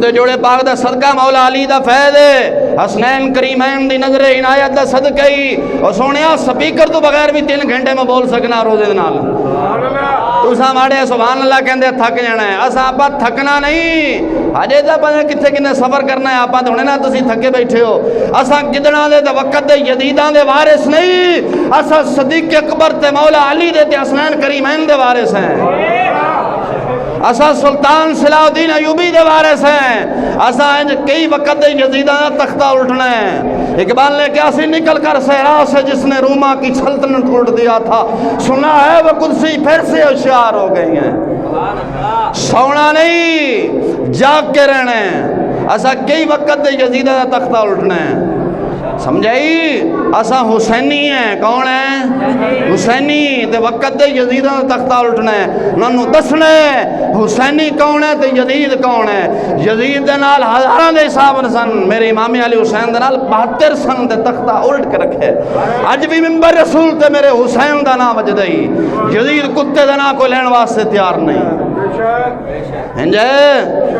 تے جوڑے پاک دا صدقہ مولا علی دا فیض ہے، حسنین کریمین دی نظر عنایت دا صدقہ ہی اور سونیا سپیکر تو بغیر بھی 3 گھنٹے میں بول سکنا روزے نال تو ماڑے سبحان اللہ کہندے تھک جانا ہے اسا آپا تھکنا نہیں ہجے تا پتہ کتھے کنے سفر کرنا ہے آپا تو نا تسی تھکے بیٹھے ہو اسا گدڑاں دے تے وقت دے یزیداں دے وارث نہیں اسا صدیق اکبر تے مولا علی دے تے حسنین کریمین دے وارث ہیں اسا سلطان صلاح الدین ایوبی دے وارث ہیں اسا انج کئی وقت دے یزیداں دا تختہ الٹنا ہے اقبال نے کیا سی نکل کر صحرا سے جس نے روما کی سلطنت الٹ دیا تھا سنا ہے وہ قدسی پھر سے ہوشیار ہو گئی ہیں سونا نہیں جاگ کے رہنا ہے اسا کئی وقت دے یزیداں دا تختہ الٹنا ہے سمجھائی اسا حسینی ہیں کون ہیں حسینی تے وقت دے یزیداں دا تختہ الٹنا ہے ننو دسنا ہے حسینی کون ہے تے یزید کون ہے یزید دے نال ہزاراں دے حساب سن میرے امام علی حسین دے نال 72 سن تے تختہ الٹ کے رکھے اج بھی منبر رسول تے میرے حسین دا نام وجدا ہی یزید کتے دا نام کوئی لین واسطے تیار نہیں ہنجے